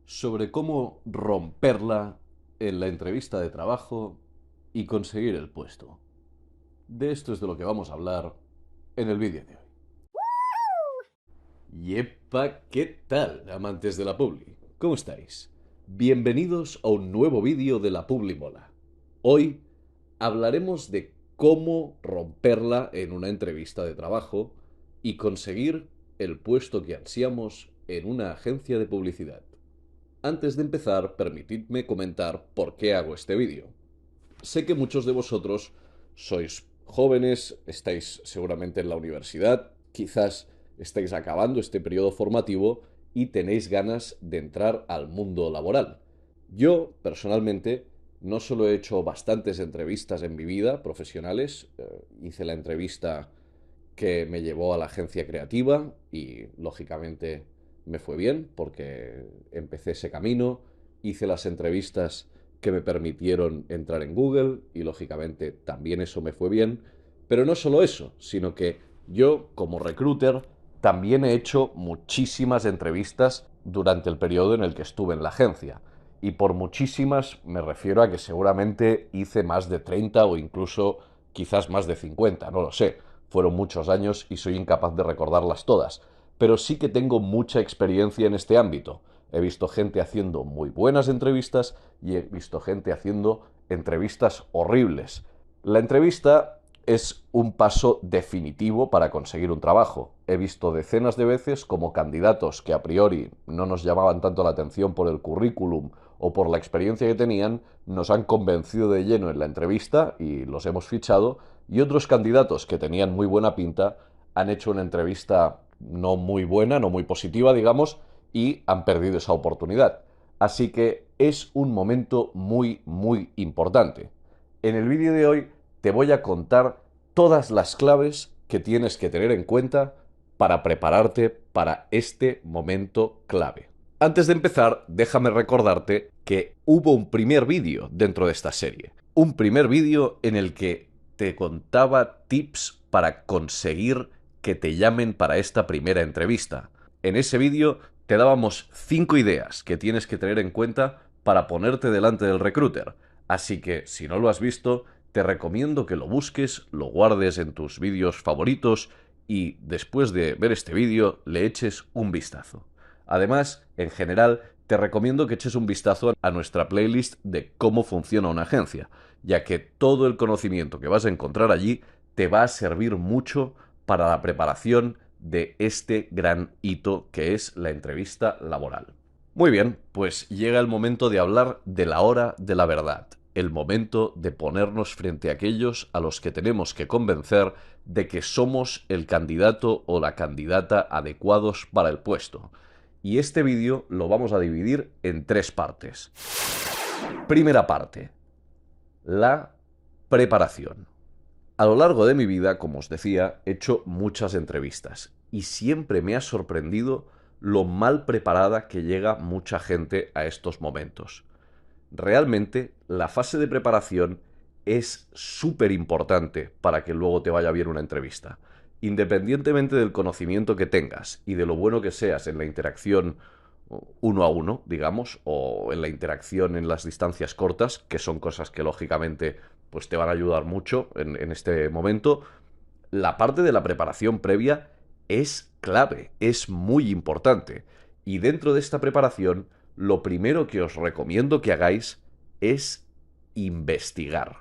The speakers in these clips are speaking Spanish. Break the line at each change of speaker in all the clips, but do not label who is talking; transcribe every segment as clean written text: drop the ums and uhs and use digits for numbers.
sobre cómo romperla en la entrevista de trabajo y conseguir el puesto. De esto es de lo que vamos a hablar en el vídeo de hoy. Yepa, ¿qué tal, amantes de la Publi? ¿Cómo estáis? Bienvenidos a un nuevo vídeo de la Publi Mola. Hoy hablaremos de cómo romperla en una entrevista de trabajo y conseguir el puesto que ansiamos en una agencia de publicidad. Antes de empezar, permitidme comentar por qué hago este vídeo. Sé que muchos de vosotros sois jóvenes, estáis seguramente en la universidad, quizás estáis acabando este periodo formativo y tenéis ganas de entrar al mundo laboral. Yo, personalmente, no solo he hecho bastantes entrevistas en mi vida profesionales, hice la entrevista que me llevó a la agencia creativa y lógicamente me fue bien porque empecé ese camino, hice las entrevistas que me permitieron entrar en Google y lógicamente también eso me fue bien, pero no solo eso, sino que yo como recruiter también he hecho muchísimas entrevistas durante el periodo en el que estuve en la agencia. Y por muchísimas me refiero a que seguramente hice más de 30 o incluso quizás más de 50, no lo sé. Fueron muchos años y soy incapaz de recordarlas todas, pero sí que tengo mucha experiencia en este ámbito. He visto gente haciendo muy buenas entrevistas y he visto gente haciendo entrevistas horribles. La entrevista es un paso definitivo para conseguir un trabajo. He visto decenas de veces como candidatos que a priori no nos llamaban tanto la atención por el currículum o por la experiencia que tenían, nos han convencido de lleno en la entrevista y los hemos fichado, y otros candidatos que tenían muy buena pinta han hecho una entrevista no muy buena, no muy positiva, digamos, y han perdido esa oportunidad. Así que es un momento muy, muy importante. En el vídeo de hoy te voy a contar todas las claves que tienes que tener en cuenta para prepararte para este momento clave. Antes de empezar, déjame recordarte que hubo un primer vídeo dentro de esta serie. Un primer vídeo en el que te contaba tips para conseguir que te llamen para esta primera entrevista. En ese vídeo te dábamos 5 ideas que tienes que tener en cuenta para ponerte delante del recruiter. Así que, si no lo has visto, te recomiendo que lo busques, lo guardes en tus vídeos favoritos y después de ver este vídeo le eches un vistazo. Además, en general, te recomiendo que eches un vistazo a nuestra playlist de cómo funciona una agencia, ya que todo el conocimiento que vas a encontrar allí te va a servir mucho para la preparación de este gran hito que es la entrevista laboral. Muy bien, pues llega el momento de hablar de la hora de la verdad, el momento de ponernos frente a aquellos a los que tenemos que convencer de que somos el candidato o la candidata adecuados para el puesto. Y este vídeo lo vamos a dividir en 3 partes. Primera parte, la preparación. A lo largo de mi vida, como os decía, he hecho muchas entrevistas y siempre me ha sorprendido lo mal preparada que llega mucha gente a estos momentos. Realmente, la fase de preparación es súper importante para que luego te vaya bien una entrevista. Independientemente del conocimiento que tengas y de lo bueno que seas en la interacción uno a uno, digamos, o en la interacción en las distancias cortas, que son cosas que lógicamente pues te van a ayudar mucho en este momento, la parte de la preparación previa es clave, es muy importante. Y dentro de esta preparación, lo primero que os recomiendo que hagáis es investigar.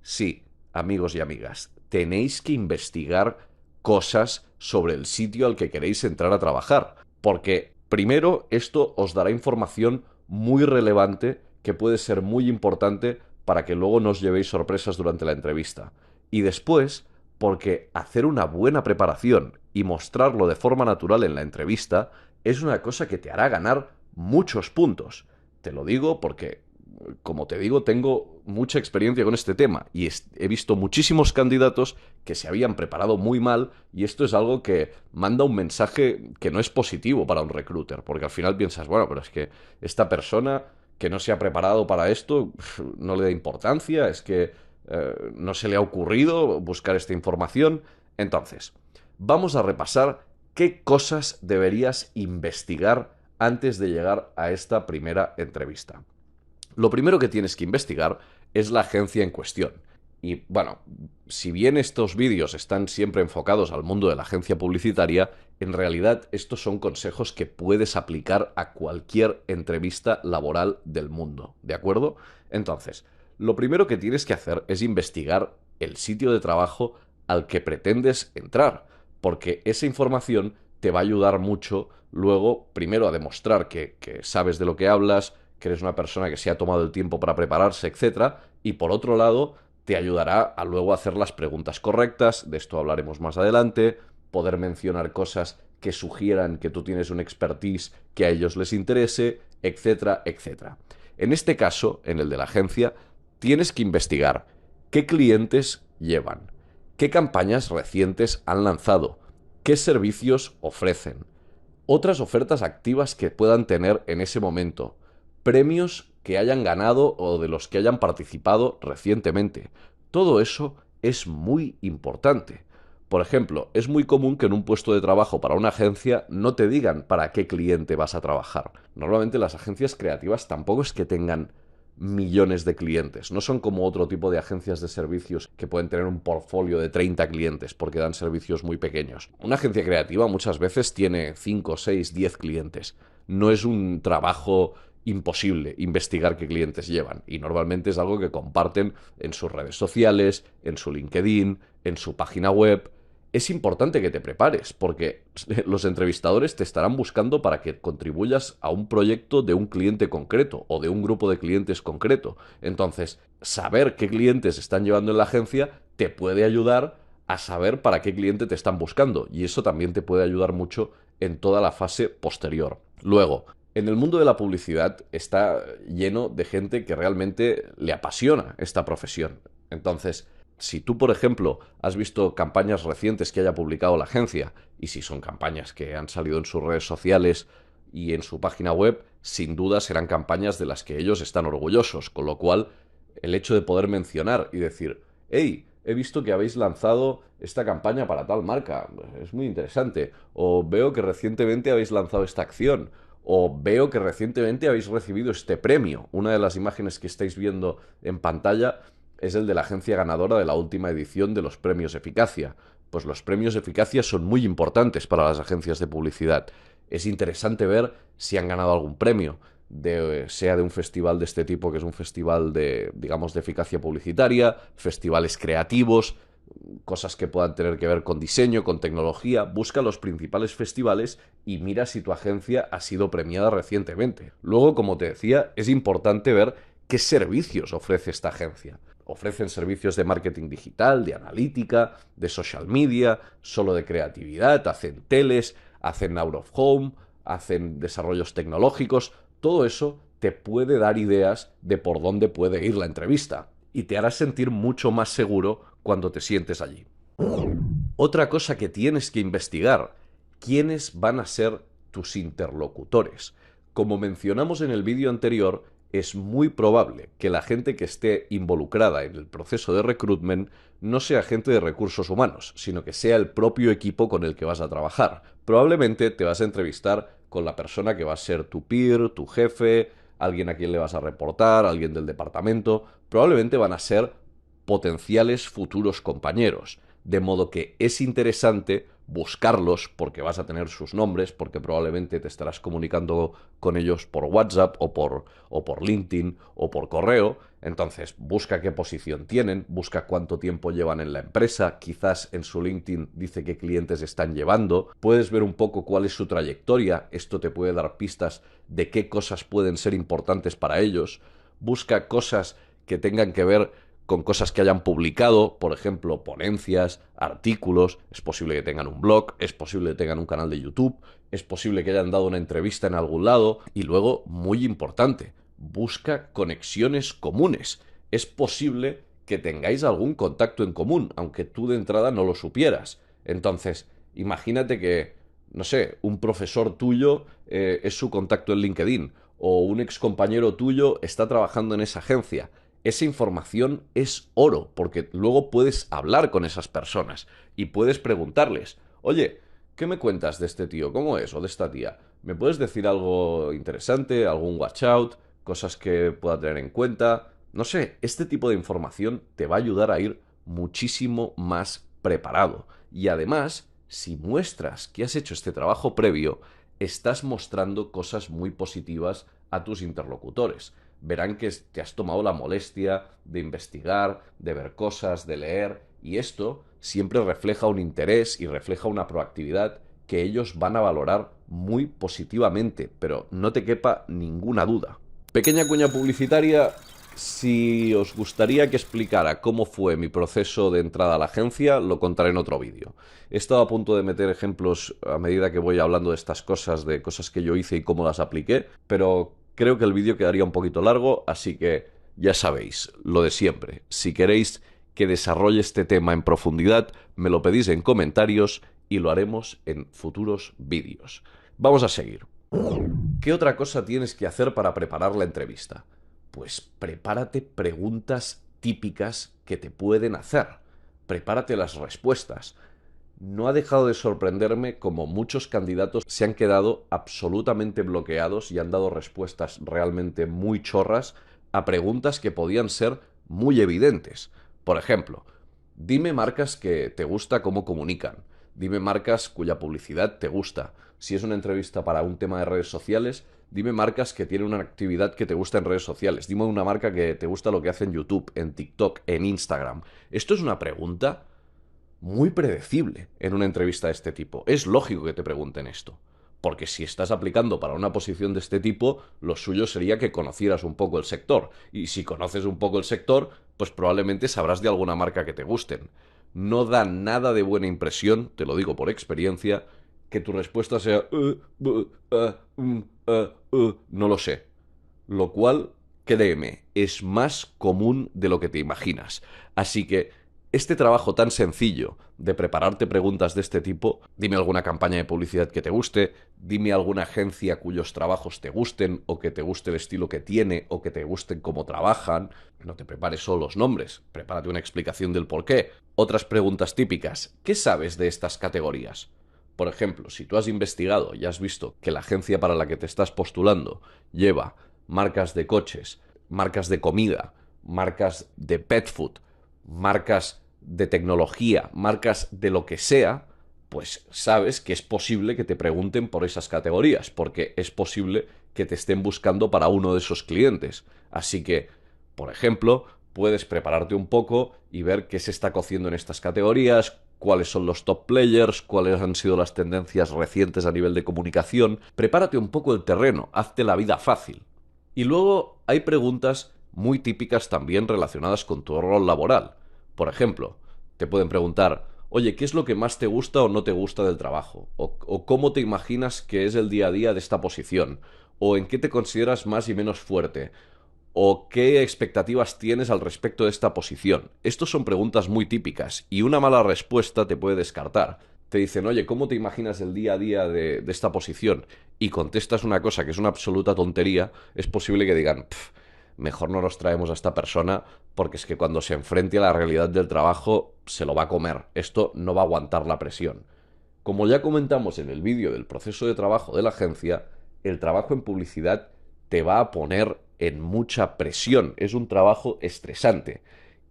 Sí, amigos y amigas, tenéis que investigar cosas sobre el sitio al que queréis entrar a trabajar. Porque, primero, esto os dará información muy relevante que puede ser muy importante para que luego no os llevéis sorpresas durante la entrevista. Y después, porque hacer una buena preparación y mostrarlo de forma natural en la entrevista es una cosa que te hará ganar muchos puntos. Te lo digo porque, como te digo, tengo mucha experiencia con este tema y he visto muchísimos candidatos que se habían preparado muy mal, y esto es algo que manda un mensaje que no es positivo para un recruiter, porque al final piensas, bueno, pero es que esta persona que no se ha preparado para esto no le da importancia, es que no se le ha ocurrido buscar esta información. Entonces, vamos a repasar qué cosas deberías investigar antes de llegar a esta primera entrevista. Lo primero que tienes que investigar es la agencia en cuestión. Y bueno, si bien estos vídeos están siempre enfocados al mundo de la agencia publicitaria, en realidad estos son consejos que puedes aplicar a cualquier entrevista laboral del mundo, ¿de acuerdo? Entonces, lo primero que tienes que hacer es investigar el sitio de trabajo al que pretendes entrar, porque esa información te va a ayudar mucho luego, primero, a demostrar que sabes de lo que hablas, que eres una persona que se ha tomado el tiempo para prepararse, etcétera, y por otro lado, te ayudará a luego hacer las preguntas correctas, de esto hablaremos más adelante, poder mencionar cosas que sugieran que tú tienes un expertise que a ellos les interese, etcétera, etcétera. En este caso, en el de la agencia, tienes que investigar qué clientes llevan, qué campañas recientes han lanzado, qué servicios ofrecen, otras ofertas activas que puedan tener en ese momento, premios que hayan ganado o de los que hayan participado recientemente. Todo eso es muy importante. Por ejemplo, es muy común que en un puesto de trabajo para una agencia no te digan para qué cliente vas a trabajar. Normalmente las agencias creativas tampoco es que tengan millones de clientes. No son como otro tipo de agencias de servicios que pueden tener un portfolio de 30 clientes porque dan servicios muy pequeños. Una agencia creativa muchas veces tiene 5, 6, 10 clientes. No es un trabajo imposible investigar qué clientes llevan y normalmente es algo que comparten en sus redes sociales, en su LinkedIn, en su página web. Es importante que te prepares porque los entrevistadores te estarán buscando para que contribuyas a un proyecto de un cliente concreto o de un grupo de clientes concreto. Entonces, saber qué clientes están llevando en la agencia te puede ayudar a saber para qué cliente te están buscando y eso también te puede ayudar mucho en toda la fase posterior. Luego, en el mundo de la publicidad está lleno de gente que realmente le apasiona esta profesión. Entonces, si tú, por ejemplo, has visto campañas recientes que haya publicado la agencia, y si son campañas que han salido en sus redes sociales y en su página web, sin duda serán campañas de las que ellos están orgullosos, con lo cual el hecho de poder mencionar y decir, hey, he visto que habéis lanzado esta campaña para tal marca, es muy interesante, o veo que recientemente habéis lanzado esta acción, o veo que recientemente habéis recibido este premio. Una de las imágenes que estáis viendo en pantalla es el de la agencia ganadora de la última edición de los premios Eficacia. Pues los premios Eficacia son muy importantes para las agencias de publicidad. Es interesante ver si han ganado algún premio, sea de un festival de este tipo, que es un festival de, digamos, de eficacia publicitaria, festivales creativos, cosas que puedan tener que ver con diseño, con tecnología. Busca los principales festivales y mira si tu agencia ha sido premiada recientemente. Luego, como te decía, es importante ver qué servicios ofrece esta agencia. Ofrecen servicios de marketing digital, de analítica, de social media, solo de creatividad, hacen teles, hacen out of home, hacen desarrollos tecnológicos. Todo eso te puede dar ideas de por dónde puede ir la entrevista y te hará sentir mucho más seguro cuando te sientes allí. Otra cosa que tienes que investigar, ¿quiénes van a ser tus interlocutores? Como mencionamos en el vídeo anterior, es muy probable que la gente que esté involucrada en el proceso de recruitment no sea gente de recursos humanos, sino que sea el propio equipo con el que vas a trabajar. Probablemente te vas a entrevistar con la persona que va a ser tu peer, tu jefe, alguien a quien le vas a reportar, alguien del departamento. Probablemente van a ser potenciales futuros compañeros. De modo que es interesante buscarlos porque vas a tener sus nombres, porque probablemente te estarás comunicando con ellos por WhatsApp o por LinkedIn o por correo. Entonces, busca qué posición tienen, busca cuánto tiempo llevan en la empresa, quizás en su LinkedIn dice qué clientes están llevando, puedes ver un poco cuál es su trayectoria, esto te puede dar pistas de qué cosas pueden ser importantes para ellos, busca cosas que tengan que ver con cosas que hayan publicado, por ejemplo, ponencias, artículos, es posible que tengan un blog, es posible que tengan un canal de YouTube, es posible que hayan dado una entrevista en algún lado y luego, muy importante, busca conexiones comunes. Es posible que tengáis algún contacto en común, aunque tú de entrada no lo supieras. Entonces, imagínate que, no sé, un profesor tuyo es su contacto en LinkedIn o un ex compañero tuyo está trabajando en esa agencia. Esa información es oro, porque luego puedes hablar con esas personas y puedes preguntarles, oye, ¿qué me cuentas de este tío? ¿Cómo es? O de esta tía. ¿Me puedes decir algo interesante, algún watch out, cosas que pueda tener en cuenta? No sé, este tipo de información te va a ayudar a ir muchísimo más preparado. Y además, si muestras que has hecho este trabajo previo, estás mostrando cosas muy positivas a tus interlocutores. Verán que te has tomado la molestia de investigar, de ver cosas, de leer, y esto siempre refleja un interés y refleja una proactividad que ellos van a valorar muy positivamente, pero no te quepa ninguna duda. Pequeña cuña publicitaria, si os gustaría que explicara cómo fue mi proceso de entrada a la agencia, lo contaré en otro vídeo. He estado a punto de meter ejemplos a medida que voy hablando de estas cosas, de cosas que yo hice y cómo las apliqué, pero creo que el vídeo quedaría un poquito largo, así que ya sabéis, lo de siempre. Si queréis que desarrolle este tema en profundidad, me lo pedís en comentarios y lo haremos en futuros vídeos. Vamos a seguir. ¿Qué otra cosa tienes que hacer para preparar la entrevista? Pues prepárate preguntas típicas que te pueden hacer. Prepárate las respuestas. No ha dejado de sorprenderme como muchos candidatos se han quedado absolutamente bloqueados y han dado respuestas realmente muy chorras a preguntas que podían ser muy evidentes. Por ejemplo, dime marcas que te gusta cómo comunican. Dime marcas cuya publicidad te gusta. Si es una entrevista para un tema de redes sociales, dime marcas que tienen una actividad que te gusta en redes sociales. Dime una marca que te gusta lo que hace en YouTube, en TikTok, en Instagram. Esto es una pregunta muy predecible en una entrevista de este tipo. Es lógico que te pregunten esto. Porque si estás aplicando para una posición de este tipo, lo suyo sería que conocieras un poco el sector. Y si conoces un poco el sector, pues probablemente sabrás de alguna marca que te gusten. No da nada de buena impresión, te lo digo por experiencia, que tu respuesta sea no lo sé. Lo cual, créeme, es más común de lo que te imaginas. Así que este trabajo tan sencillo de prepararte preguntas de este tipo, dime alguna campaña de publicidad que te guste, dime alguna agencia cuyos trabajos te gusten, o que te guste el estilo que tiene, o que te gusten cómo trabajan. No te prepares solo los nombres, prepárate una explicación del por qué. Otras preguntas típicas, ¿qué sabes de estas categorías? Por ejemplo, si tú has investigado y has visto que la agencia para la que te estás postulando lleva marcas de coches, marcas de comida, marcas de pet food, marcas de tecnología, marcas de lo que sea, pues sabes que es posible que te pregunten por esas categorías, porque es posible que te estén buscando para uno de esos clientes. Así que, por ejemplo, puedes prepararte un poco y ver qué se está cociendo en estas categorías, cuáles son los top players, cuáles han sido las tendencias recientes a nivel de comunicación. Prepárate un poco el terreno, hazte la vida fácil. Y luego hay preguntas muy típicas también relacionadas con tu rol laboral. Por ejemplo, te pueden preguntar, oye, ¿qué es lo que más te gusta o no te gusta del trabajo? O cómo te imaginas que es el día a día de esta posición. O en qué te consideras más y menos fuerte. ¿O qué expectativas tienes al respecto de esta posición? Estas son preguntas muy típicas y una mala respuesta te puede descartar. Te dicen, oye, ¿cómo te imaginas el día a día de esta posición? Y contestas una cosa que es una absoluta tontería, es posible que digan, mejor no nos traemos a esta persona porque es que cuando se enfrente a la realidad del trabajo se lo va a comer. Esto no va a aguantar la presión. Como ya comentamos en el vídeo del proceso de trabajo de la agencia, el trabajo en publicidad te va a poner en mucha presión. Es un trabajo estresante.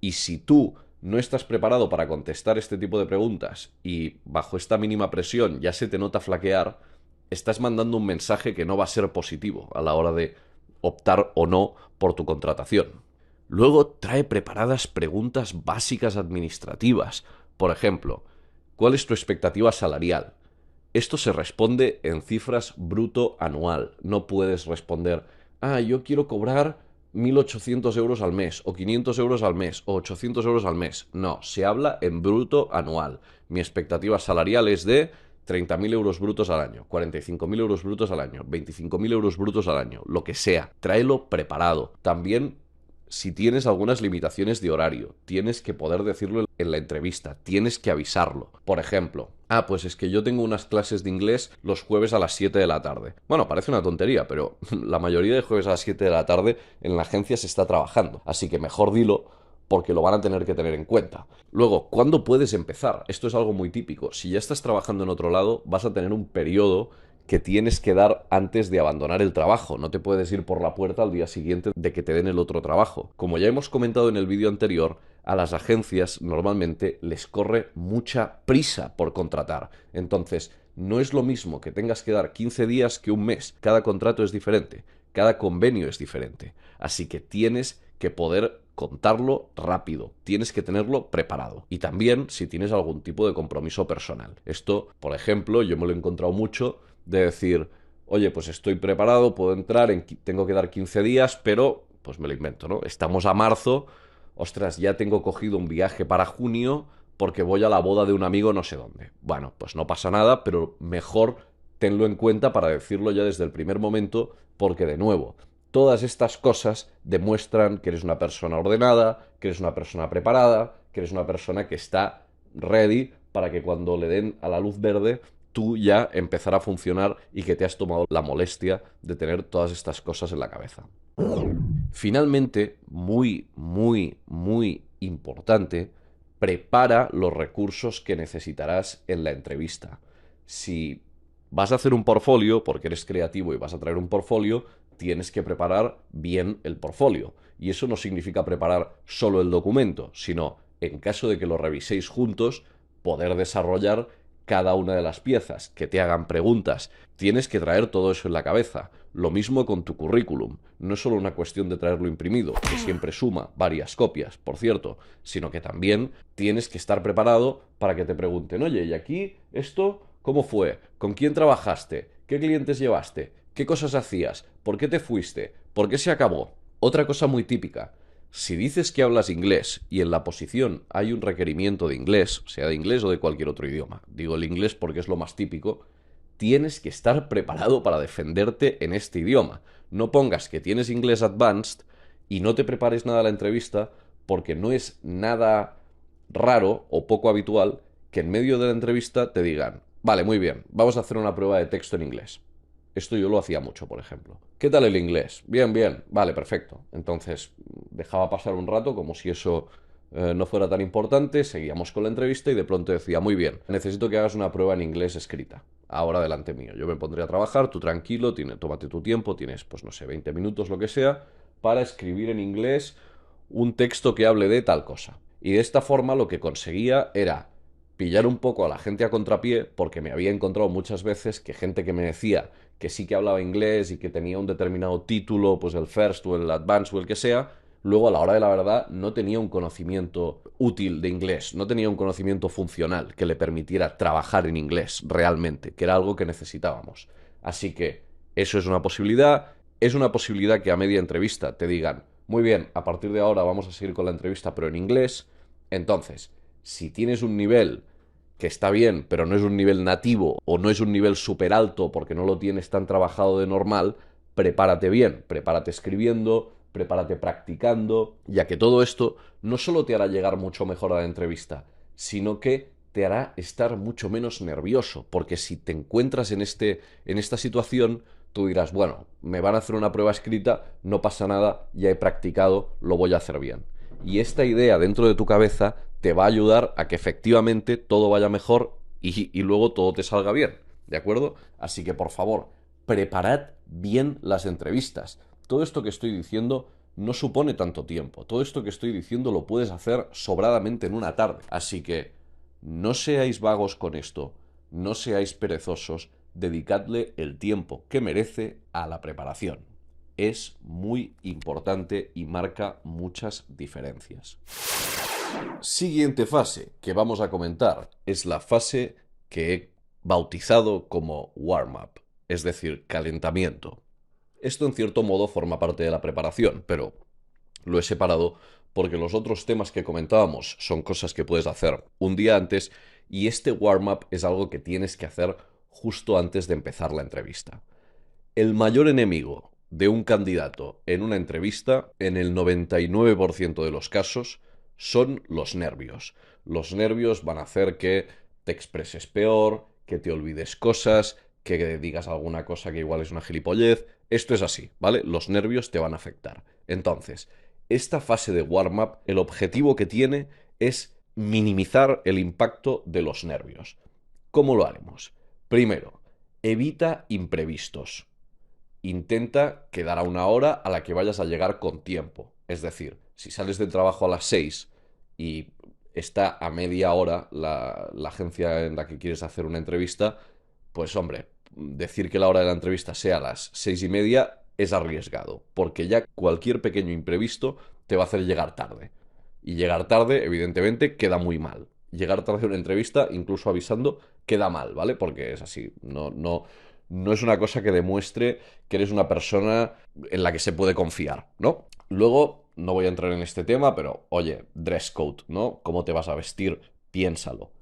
Y si tú no estás preparado para contestar este tipo de preguntas y bajo esta mínima presión ya se te nota flaquear, estás mandando un mensaje que no va a ser positivo a la hora de optar o no por tu contratación. Luego trae preparadas preguntas básicas administrativas. Por ejemplo, ¿cuál es tu expectativa salarial? Esto se responde en cifras bruto anual. No puedes responder, yo quiero cobrar 1.800 euros al mes, o 500 euros al mes, o 800 euros al mes. No, se habla en bruto anual. Mi expectativa salarial es de 30.000 euros brutos al año, 45.000 euros brutos al año, 25.000 euros brutos al año, lo que sea. Tráelo preparado. También, si tienes algunas limitaciones de horario, tienes que poder decirlo en la entrevista, tienes que avisarlo. Por ejemplo, pues es que yo tengo unas clases de inglés los jueves a las 7 de la tarde. Bueno, parece una tontería, pero la mayoría de jueves a las 7 de la tarde en la agencia se está trabajando. Así que mejor dilo porque lo van a tener que tener en cuenta. Luego, ¿cuándo puedes empezar? Esto es algo muy típico. Si ya estás trabajando en otro lado, vas a tener un periodo que tienes que dar antes de abandonar el trabajo. No te puedes ir por la puerta al día siguiente de que te den el otro trabajo. Como ya hemos comentado en el vídeo anterior, a las agencias normalmente les corre mucha prisa por contratar. Entonces, no es lo mismo que tengas que dar 15 días que un mes. Cada contrato es diferente, cada convenio es diferente. Así que tienes que poder contarlo rápido, tienes que tenerlo preparado. Y también si tienes algún tipo de compromiso personal. Esto, por ejemplo, yo me lo he encontrado mucho de decir, oye, pues estoy preparado, puedo entrar, tengo que dar 15 días, pero pues me lo invento, ¿no? Estamos a marzo, ostras, ya tengo cogido un viaje para junio porque voy a la boda de un amigo no sé dónde. Bueno, pues no pasa nada, pero mejor tenlo en cuenta para decirlo ya desde el primer momento, porque de nuevo, todas estas cosas demuestran que eres una persona ordenada, que eres una persona preparada, que eres una persona que está ready para que cuando le den a la luz verde tú ya empezar a funcionar y que te has tomado la molestia de tener todas estas cosas en la cabeza. Finalmente, muy importante, prepara los recursos que necesitarás en la entrevista. Si vas a hacer un portfolio, porque eres creativo y vas a traer un portfolio, tienes que preparar bien el portfolio. Y eso no significa preparar solo el documento, sino, en caso de que lo reviséis juntos, poder desarrollar cada una de las piezas, que te hagan preguntas. Tienes que traer todo eso en la cabeza. Lo mismo con tu currículum. No es solo una cuestión de traerlo imprimido, que siempre suma varias copias, por cierto, sino que también tienes que estar preparado para que te pregunten, oye, ¿y aquí esto cómo fue? ¿Con quién trabajaste? ¿Qué clientes llevaste? ¿Qué cosas hacías? ¿Por qué te fuiste? ¿Por qué se acabó? Otra cosa muy típica. Si dices que hablas inglés y en la posición hay un requerimiento de inglés, sea de inglés o de cualquier otro idioma, digo el inglés porque es lo más típico, tienes que estar preparado para defenderte en este idioma. No pongas que tienes inglés advanced y no te prepares nada a la entrevista porque no es nada raro o poco habitual que en medio de la entrevista te digan, vale, muy bien, vamos a hacer una prueba de texto en inglés. Esto yo lo hacía mucho, por ejemplo. ¿Qué tal el inglés? Bien, bien. Vale, perfecto. Entonces, dejaba pasar un rato como si eso no fuera tan importante, seguíamos con la entrevista y de pronto decía, muy bien, necesito que hagas una prueba en inglés escrita. Ahora delante mío. Yo me pondré a trabajar, tú tranquilo, tómate tu tiempo, tienes, pues no sé, 20 minutos, lo que sea, para escribir en inglés un texto que hable de tal cosa. Y de esta forma lo que conseguía era pillar un poco a la gente a contrapié, porque me había encontrado muchas veces que gente que me decía que sí que hablaba inglés y que tenía un determinado título, pues el first o el advanced o el que sea, luego a la hora de la verdad no tenía un conocimiento útil de inglés, no tenía un conocimiento funcional que le permitiera trabajar en inglés realmente, que era algo que necesitábamos. Así que eso es una posibilidad que a media entrevista te digan, muy bien, a partir de ahora vamos a seguir con la entrevista pero en inglés. Entonces, si tienes un nivel que está bien, pero no es un nivel nativo o no es un nivel súper alto porque no lo tienes tan trabajado de normal, prepárate bien, prepárate escribiendo, prepárate practicando, ya que todo esto no solo te hará llegar mucho mejor a la entrevista, sino que te hará estar mucho menos nervioso, porque si te encuentras en esta situación, tú dirás, bueno, me van a hacer una prueba escrita, no pasa nada, ya he practicado, lo voy a hacer bien. Y esta idea dentro de tu cabeza te va a ayudar a que efectivamente todo vaya mejor y luego todo te salga bien, ¿de acuerdo? Así que por favor, preparad bien las entrevistas. Todo esto que estoy diciendo no supone tanto tiempo. Todo esto que estoy diciendo lo puedes hacer sobradamente en una tarde. Así que no seáis vagos con esto, no seáis perezosos, dedicadle el tiempo que merece a la preparación. Es muy importante y marca muchas diferencias. Siguiente fase que vamos a comentar es la fase que he bautizado como warm-up, es decir, calentamiento. Esto en cierto modo forma parte de la preparación, pero lo he separado porque los otros temas que comentábamos son cosas que puedes hacer un día antes y este warm-up es algo que tienes que hacer justo antes de empezar la entrevista. El mayor enemigo de un candidato en una entrevista, en el 99% de los casos, son los nervios. Los nervios van a hacer que te expreses peor, que te olvides cosas, que digas alguna cosa que igual es una gilipollez. Esto es así, ¿vale? Los nervios te van a afectar. Entonces, esta fase de warm-up, el objetivo que tiene es minimizar el impacto de los nervios. ¿Cómo lo haremos? Primero, Evita imprevistos. Intenta quedar a una hora a la que vayas a llegar con tiempo. Es decir, si sales del trabajo a las 6 y está a media hora la agencia en la que quieres hacer una entrevista, pues hombre, decir que la hora de la entrevista sea a las 6:30 es arriesgado, porque ya cualquier pequeño imprevisto te va a hacer llegar tarde. Y llegar tarde, evidentemente, queda muy mal. Llegar tarde a una entrevista, incluso avisando, queda mal, ¿vale? Porque es así. No es una cosa que demuestre que eres una persona en la que se puede confiar, ¿no? Luego, no voy a entrar en este tema, pero oye, dress code, ¿no? ¿Cómo te vas a vestir? Piénsalo.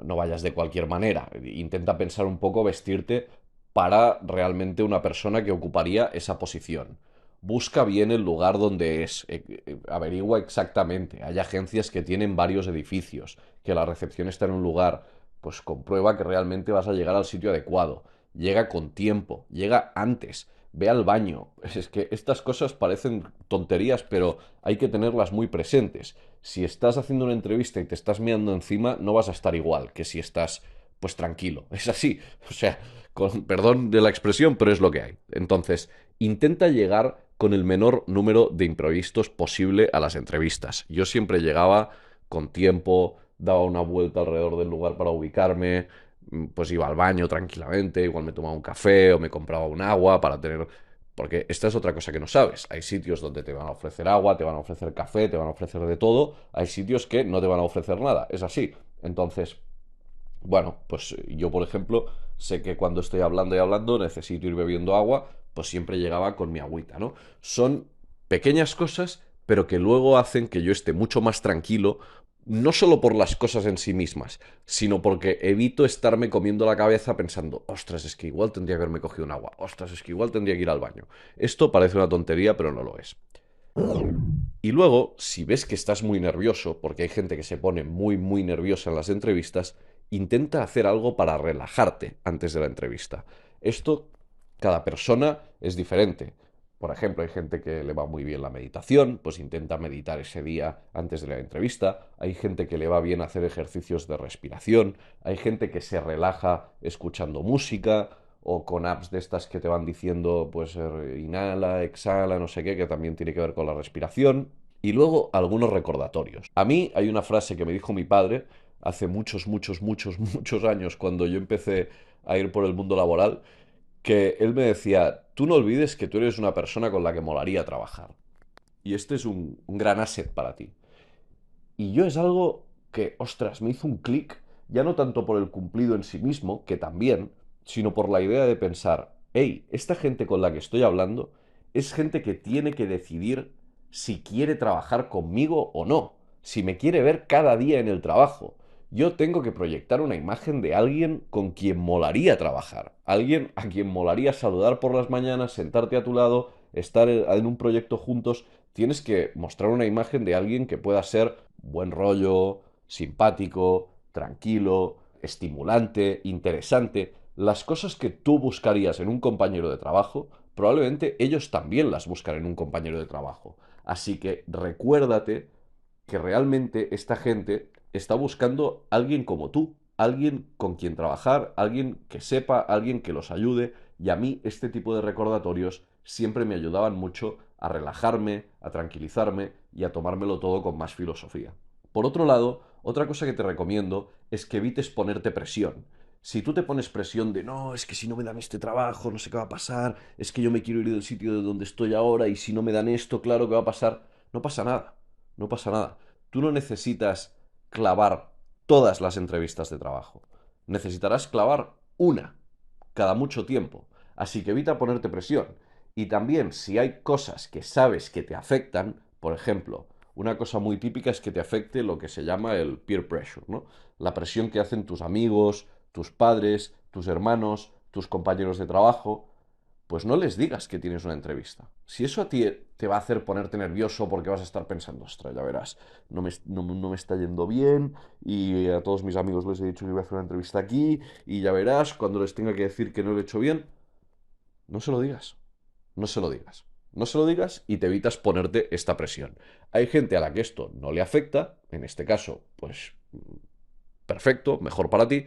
No vayas de cualquier manera. Intenta pensar un poco vestirte para realmente una persona que ocuparía esa posición. Busca bien el lugar donde es, averigua exactamente. Hay agencias que tienen varios edificios, que la recepción está en un lugar, pues comprueba que realmente vas a llegar al sitio adecuado. Llega con tiempo, llega antes, ve al baño. Es que estas cosas parecen tonterías, pero hay que tenerlas muy presentes. Si estás haciendo una entrevista y te estás meando encima, no vas a estar igual que si estás, pues tranquilo. Es así. O sea, con perdón de la expresión, pero es lo que hay. Entonces, intenta llegar con el menor número de imprevistos posible a las entrevistas. Yo siempre llegaba con tiempo, daba una vuelta alrededor del lugar para ubicarme, pues iba al baño tranquilamente, igual me tomaba un café o me compraba un agua para tener... Porque esta es otra cosa que no sabes. Hay sitios donde te van a ofrecer agua, te van a ofrecer café, te van a ofrecer de todo. Hay sitios que no te van a ofrecer nada. Es así. Entonces, bueno, pues yo, por ejemplo, sé que cuando estoy hablando y hablando necesito ir bebiendo agua, pues siempre llegaba con mi agüita, ¿no? Son pequeñas cosas, pero que luego hacen que yo esté mucho más tranquilo, no solo por las cosas en sí mismas, sino porque evito estarme comiendo la cabeza pensando, ostras, es que igual tendría que haberme cogido un agua, ostras, es que igual tendría que ir al baño. Esto parece una tontería, pero no lo es. Y luego, si ves que estás muy nervioso, porque hay gente que se pone muy, muy nerviosa en las entrevistas, intenta hacer algo para relajarte antes de la entrevista. Esto, cada persona es diferente. Por ejemplo, hay gente que le va muy bien la meditación, pues intenta meditar ese día antes de la entrevista. Hay gente que le va bien hacer ejercicios de respiración. Hay gente que se relaja escuchando música o con apps de estas que te van diciendo, pues inhala, exhala, no sé qué, que también tiene que ver con la respiración. Y luego algunos recordatorios. A mí hay una frase que me dijo mi padre hace muchos, muchos, muchos, muchos años cuando yo empecé a ir por el mundo laboral, que él me decía, tú no olvides que tú eres una persona con la que molaría trabajar. Y este es un gran asset para ti. Y yo es algo que, ostras, me hizo un clic, ya no tanto por el cumplido en sí mismo, que también, sino por la idea de pensar, hey, esta gente con la que estoy hablando es gente que tiene que decidir si quiere trabajar conmigo o no, si me quiere ver cada día en el trabajo. Yo tengo que proyectar una imagen de alguien con quien molaría trabajar, alguien a quien molaría saludar por las mañanas, sentarte a tu lado, estar en un proyecto juntos. Tienes que mostrar una imagen de alguien que pueda ser buen rollo, simpático, tranquilo, estimulante, interesante. Las cosas que tú buscarías en un compañero de trabajo, probablemente ellos también las buscan en un compañero de trabajo. Así que recuérdate que realmente esta gente está buscando alguien como tú, alguien con quien trabajar, alguien que sepa, alguien que los ayude. Y a mí este tipo de recordatorios siempre me ayudaban mucho a relajarme, a tranquilizarme y a tomármelo todo con más filosofía. Por otro lado, otra cosa que te recomiendo es que evites ponerte presión. Si tú te pones presión de no, es que si no me dan este trabajo, no sé qué va a pasar, es que yo me quiero ir del sitio de donde estoy ahora y si no me dan esto, claro que va a pasar, no pasa nada, no pasa nada. Tú no necesitas clavar todas las entrevistas de trabajo. Necesitarás clavar una cada mucho tiempo. Así que evita ponerte presión. Y también, si hay cosas que sabes que te afectan, por ejemplo, una cosa muy típica es que te afecte lo que se llama el peer pressure, ¿no? La presión que hacen tus amigos, tus padres, tus hermanos, tus compañeros de trabajo. Pues no les digas que tienes una entrevista. Si eso a ti te va a hacer ponerte nervioso porque vas a estar pensando, ostras, ya verás, no me está yendo bien y a todos mis amigos les he dicho que voy a hacer una entrevista aquí y ya verás, cuando les tenga que decir que no lo he hecho bien, no se lo digas, no se lo digas. No se lo digas y te evitas ponerte esta presión. Hay gente a la que esto no le afecta, en este caso, pues perfecto, mejor para ti.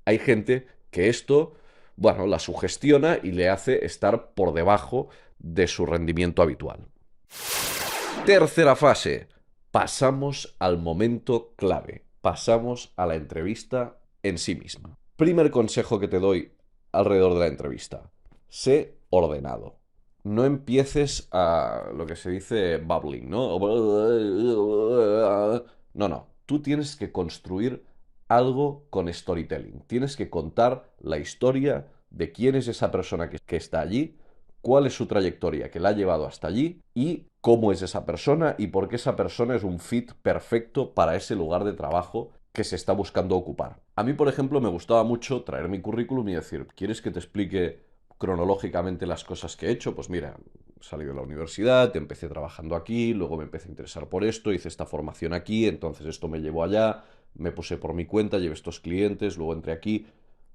Hay gente que esto bueno, la sugestiona y le hace estar por debajo de su rendimiento habitual. Tercera fase. Pasamos al momento clave. Pasamos a la entrevista en sí misma. Primer consejo que te doy alrededor de la entrevista. Sé ordenado. No empieces a lo que se dice bubbling, ¿no? No, no. Tú tienes que construir algo con storytelling. Tienes que contar la historia de quién es esa persona que está allí, cuál es su trayectoria que la ha llevado hasta allí y cómo es esa persona y por qué esa persona es un fit perfecto para ese lugar de trabajo que se está buscando ocupar. A mí, por ejemplo, me gustaba mucho traer mi currículum y decir, ¿quieres que te explique cronológicamente las cosas que he hecho? Pues mira, salí de la universidad, empecé trabajando aquí, luego me empecé a interesar por esto, hice esta formación aquí, entonces esto me llevó allá, me puse por mi cuenta, llevé estos clientes, luego entré aquí.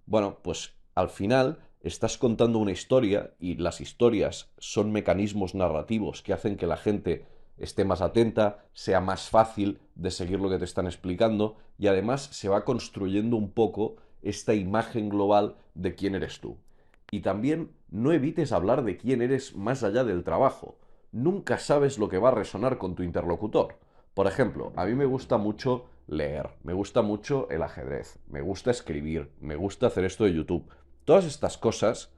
Bueno, pues al final estás contando una historia y las historias son mecanismos narrativos que hacen que la gente esté más atenta, sea más fácil de seguir lo que te están explicando y además se va construyendo un poco esta imagen global de quién eres tú. Y también no evites hablar de quién eres más allá del trabajo. Nunca sabes lo que va a resonar con tu interlocutor. Por ejemplo, a mí me gusta mucho leer, me gusta mucho el ajedrez, me gusta escribir, me gusta hacer esto de YouTube. Todas estas cosas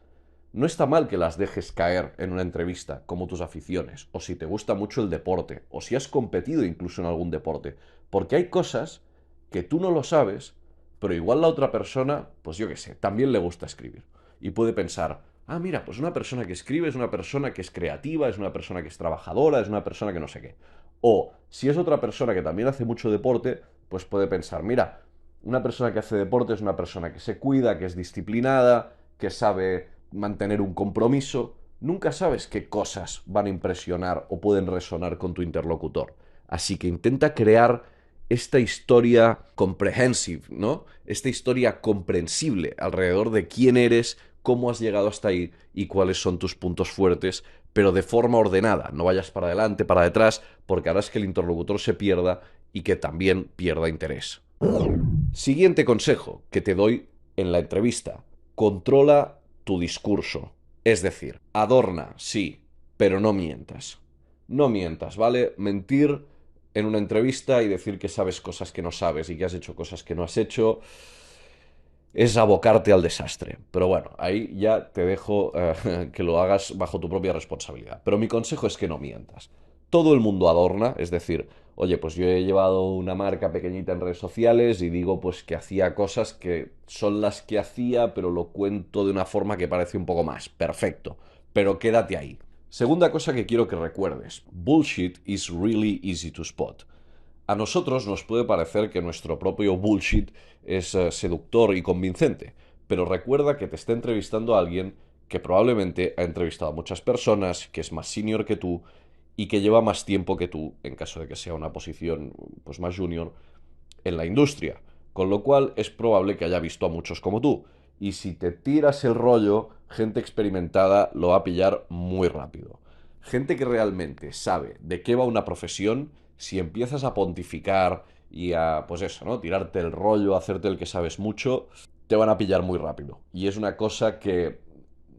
no está mal que las dejes caer en una entrevista, como tus aficiones, o si te gusta mucho el deporte, o si has competido incluso en algún deporte, porque hay cosas que tú no lo sabes, pero igual la otra persona, pues yo qué sé, también le gusta escribir. Y puede pensar, ah, mira, pues una persona que escribe es una persona que es creativa, es una persona que es trabajadora, es una persona que no sé qué. O si es otra persona que también hace mucho deporte, pues puede pensar, mira, una persona que hace deporte es una persona que se cuida, que es disciplinada, que sabe mantener un compromiso. Nunca sabes qué cosas van a impresionar o pueden resonar con tu interlocutor. Así que intenta crear esta historia comprehensive, ¿no? Esta historia comprensible alrededor de quién eres, cómo has llegado hasta ahí y cuáles son tus puntos fuertes, pero de forma ordenada. No vayas para adelante, para detrás, porque harás que el interlocutor se pierda y que también pierda interés. Siguiente consejo que te doy en la entrevista. Controla tu discurso. Es decir, adorna, sí, pero no mientas. No mientas, ¿vale? Mentir en una entrevista y decir que sabes cosas que no sabes y que has hecho cosas que no has hecho es abocarte al desastre. Pero bueno, ahí ya te dejo que lo hagas bajo tu propia responsabilidad. Pero mi consejo es que no mientas. Todo el mundo adorna, es decir, oye, pues yo he llevado una marca pequeñita en redes sociales y digo pues que hacía cosas que son las que hacía, pero lo cuento de una forma que parece un poco más. Perfecto. Pero quédate ahí. Segunda cosa que quiero que recuerdes. Bullshit is really easy to spot. A nosotros nos puede parecer que nuestro propio bullshit es seductor y convincente, pero recuerda que te está entrevistando a alguien que probablemente ha entrevistado a muchas personas, que es más senior que tú y que lleva más tiempo que tú, en caso de que sea una posición pues más junior, en la industria. Con lo cual es probable que haya visto a muchos como tú. Y si te tiras el rollo, gente experimentada lo va a pillar muy rápido. Gente que realmente sabe de qué va una profesión, si empiezas a pontificar y a, pues eso, ¿no? Tirarte el rollo, hacerte el que sabes mucho, te van a pillar muy rápido. Y es una cosa que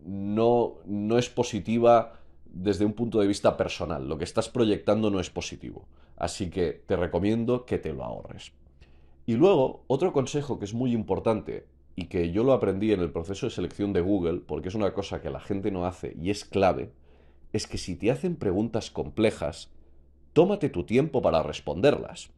no es positiva desde un punto de vista personal. Lo que estás proyectando no es positivo. Así que te recomiendo que te lo ahorres. Y luego, otro consejo que es muy importante y que yo lo aprendí en el proceso de selección de Google, porque es una cosa que la gente no hace y es clave, es que si te hacen preguntas complejas, tómate tu tiempo para responderlas.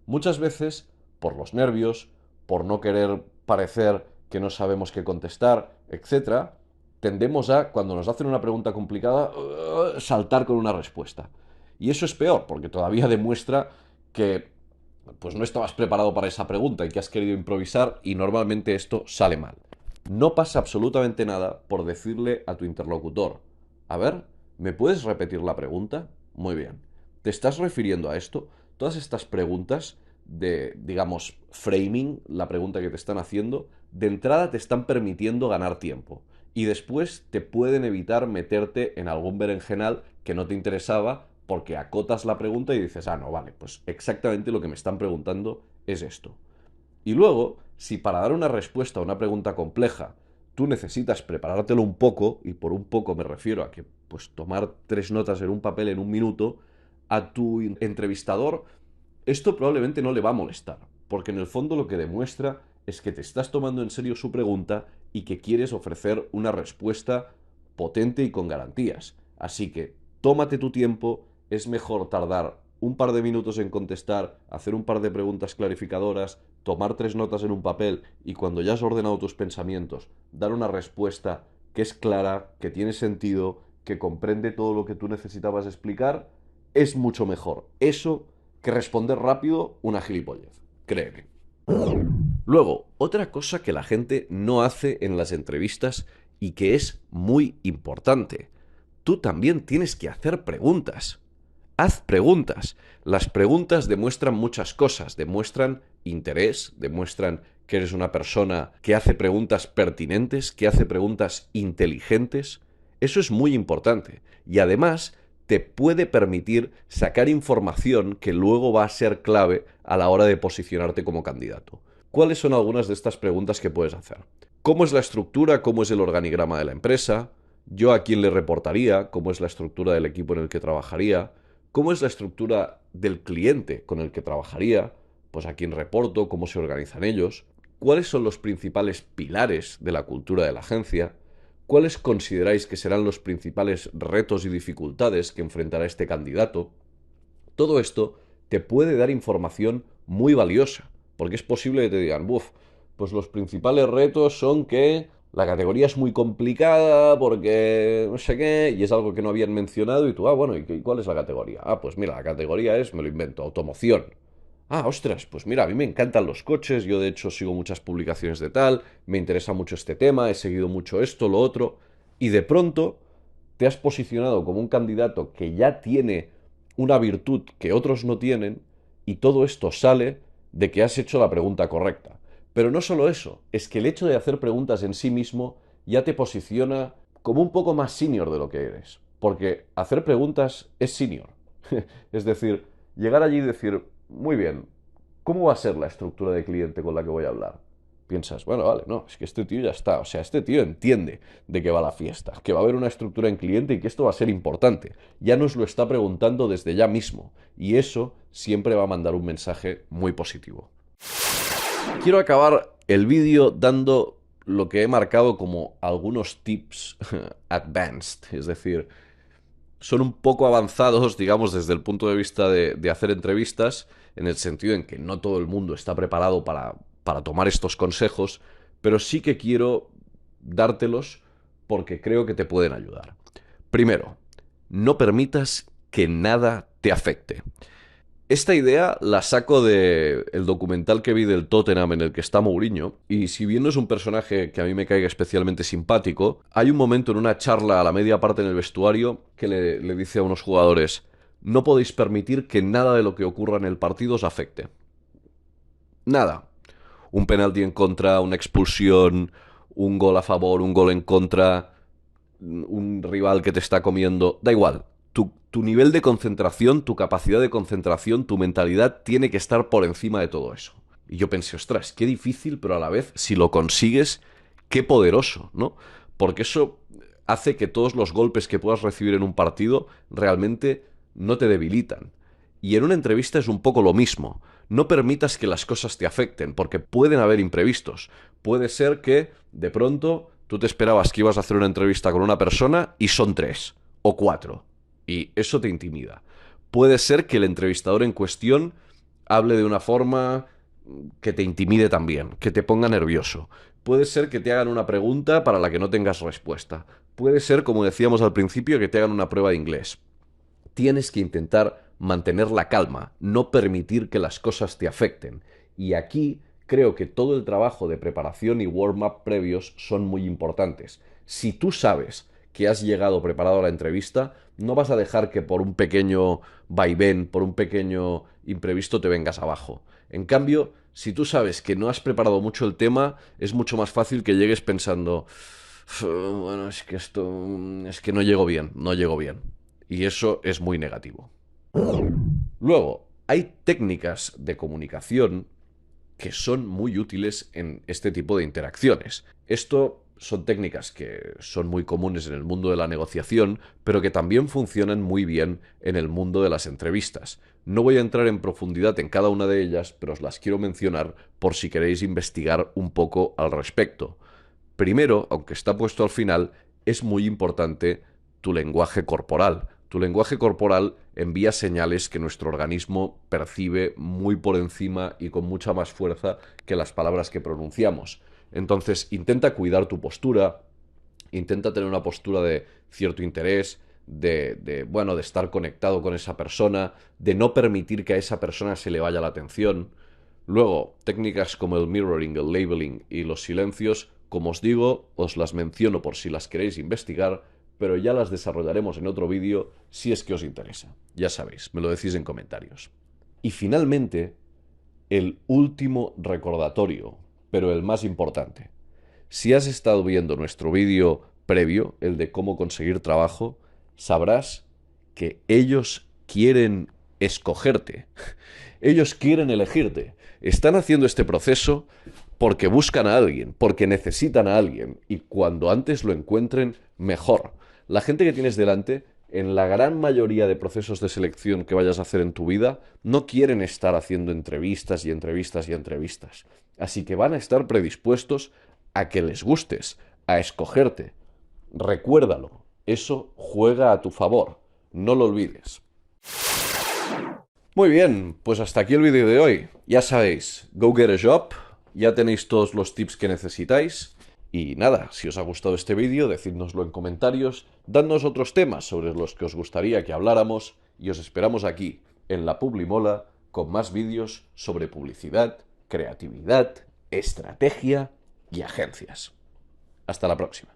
Muchas veces, por los nervios, por no querer parecer que no sabemos qué contestar, etcétera, tendemos a, cuando nos hacen una pregunta complicada, saltar con una respuesta. Y eso es peor, porque todavía demuestra que pues no estabas preparado para esa pregunta y que has querido improvisar y normalmente esto sale mal. No pasa absolutamente nada por decirle a tu interlocutor, a ver, ¿me puedes repetir la pregunta? Muy bien. ¿Te estás refiriendo a esto? Todas estas preguntas de, digamos, framing, la pregunta que te están haciendo, de entrada te están permitiendo ganar tiempo. Y después te pueden evitar meterte en algún berenjenal que no te interesaba porque acotas la pregunta y dices, ah, no, vale, pues exactamente lo que me están preguntando es esto. Y luego, si para dar una respuesta a una pregunta compleja tú necesitas preparártelo un poco, y por un poco me refiero a que pues tomar 3 notas en un papel en un minuto, a tu entrevistador esto probablemente no le va a molestar, porque en el fondo lo que demuestra es que te estás tomando en serio su pregunta y que quieres ofrecer una respuesta potente y con garantías. Así que tómate tu tiempo, es mejor tardar un par de minutos en contestar, hacer un par de preguntas clarificadoras, tomar 3 notas en un papel y cuando ya has ordenado tus pensamientos, dar una respuesta que es clara, que tiene sentido, que comprende todo lo que tú necesitabas explicar, es mucho mejor eso que responder rápido una gilipollez. Créeme. Luego, otra cosa que la gente no hace en las entrevistas y que es muy importante. Tú también tienes que hacer preguntas. Haz preguntas. Las preguntas demuestran muchas cosas. Demuestran interés, demuestran que eres una persona que hace preguntas pertinentes, que hace preguntas inteligentes. Eso es muy importante. Y además te puede permitir sacar información que luego va a ser clave a la hora de posicionarte como candidato. ¿Cuáles son algunas de estas preguntas que puedes hacer? ¿Cómo es la estructura? ¿Cómo es el organigrama de la empresa? ¿Yo a quién le reportaría? ¿Cómo es la estructura del equipo en el que trabajaría? ¿Cómo es la estructura del cliente con el que trabajaría? Pues a quién reporto, cómo se organizan ellos. ¿Cuáles son los principales pilares de la cultura de la agencia? ¿Cuáles consideráis que serán los principales retos y dificultades que enfrentará este candidato? Todo esto te puede dar información muy valiosa, porque es posible que te digan, buf, pues los principales retos son que la categoría es muy complicada porque no sé qué, y es algo que no habían mencionado, y tú, bueno, ¿y cuál es la categoría? Pues mira, la categoría es, me lo invento, automoción. Ostras, pues mira, a mí me encantan los coches, yo de hecho sigo muchas publicaciones de tal, me interesa mucho este tema, he seguido mucho esto, lo otro, y de pronto te has posicionado como un candidato que ya tiene una virtud que otros no tienen, y todo esto sale de que has hecho la pregunta correcta. Pero no solo eso, es que el hecho de hacer preguntas en sí mismo ya te posiciona como un poco más senior de lo que eres. Porque hacer preguntas es senior. Es decir, llegar allí y decir, muy bien, ¿cómo va a ser la estructura de cliente con la que voy a hablar? Piensas, bueno, vale, no, es que este tío ya está, o sea, este tío entiende de qué va la fiesta, que va a haber una estructura en cliente y que esto va a ser importante. Ya nos lo está preguntando desde ya mismo, y eso siempre va a mandar un mensaje muy positivo. Quiero acabar el vídeo dando lo que he marcado como algunos tips advanced, es decir, son un poco avanzados, digamos, desde el punto de vista de hacer entrevistas, en el sentido en que no todo el mundo está preparado para tomar estos consejos, pero sí que quiero dártelos porque creo que te pueden ayudar. Primero, no permitas que nada te afecte. Esta idea la saco del documental que vi del Tottenham en el que está Mourinho, y si bien no es un personaje que a mí me caiga especialmente simpático, hay un momento en una charla a la media parte en el vestuario que le dice a unos jugadores: no podéis permitir que nada de lo que ocurra en el partido os afecte. Nada. Un penalti en contra, una expulsión, un gol a favor, un gol en contra, un rival que te está comiendo, da igual. Tu nivel de concentración, tu capacidad de concentración, tu mentalidad tiene que estar por encima de todo eso. Y yo pensé, ostras, qué difícil, pero a la vez, si lo consigues, qué poderoso, ¿no? Porque eso hace que todos los golpes que puedas recibir en un partido realmente no te debilitan. Y en una entrevista es un poco lo mismo. No permitas que las cosas te afecten, porque pueden haber imprevistos. Puede ser que, de pronto, tú te esperabas que ibas a hacer una entrevista con una persona y son 3 o 4. Y eso te intimida. Puede ser que el entrevistador en cuestión hable de una forma que te intimide también, que te ponga nervioso. Puede ser que te hagan una pregunta para la que no tengas respuesta. Puede ser, como decíamos al principio, que te hagan una prueba de inglés. Tienes que intentar mantener la calma, no permitir que las cosas te afecten. Y aquí creo que todo el trabajo de preparación y warm-up previos son muy importantes. Si tú sabes que has llegado preparado a la entrevista, no vas a dejar que por un pequeño vaivén, por un pequeño imprevisto te vengas abajo. En cambio, si tú sabes que no has preparado mucho el tema, es mucho más fácil que llegues pensando, bueno, es que es que no llego bien, no llego bien. Y eso es muy negativo. Luego, hay técnicas de comunicación que son muy útiles en este tipo de interacciones. Esto son técnicas que son muy comunes en el mundo de la negociación, pero que también funcionan muy bien en el mundo de las entrevistas. No voy a entrar en profundidad en cada una de ellas, pero os las quiero mencionar por si queréis investigar un poco al respecto. Primero, aunque está puesto al final, es muy importante tu lenguaje corporal. Tu lenguaje corporal envía señales que nuestro organismo percibe muy por encima y con mucha más fuerza que las palabras que pronunciamos. Entonces, intenta cuidar tu postura, intenta tener una postura de cierto interés, de estar conectado con esa persona, de no permitir que a esa persona se le vaya la atención. Luego, técnicas como el mirroring, el labeling y los silencios, como os digo, os las menciono por si las queréis investigar, pero ya las desarrollaremos en otro vídeo si es que os interesa. Ya sabéis, me lo decís en comentarios. Y finalmente, el último recordatorio, pero el más importante. Si has estado viendo nuestro vídeo previo, el de cómo conseguir trabajo, sabrás que ellos quieren escogerte. Ellos quieren elegirte. Están haciendo este proceso porque buscan a alguien, porque necesitan a alguien. Y cuando antes lo encuentren, mejor. La gente que tienes delante, en la gran mayoría de procesos de selección que vayas a hacer en tu vida, no quieren estar haciendo entrevistas y entrevistas y entrevistas. Así que van a estar predispuestos a que les gustes, a escogerte. Recuérdalo, eso juega a tu favor, no lo olvides. Muy bien, pues hasta aquí el vídeo de hoy. Ya sabéis, go get a job, ya tenéis todos los tips que necesitáis. Y nada, si os ha gustado este vídeo, decídnoslo en comentarios, dadnos otros temas sobre los que os gustaría que habláramos y os esperamos aquí, en la Publimola, con más vídeos sobre publicidad, creatividad, estrategia y agencias. Hasta la próxima.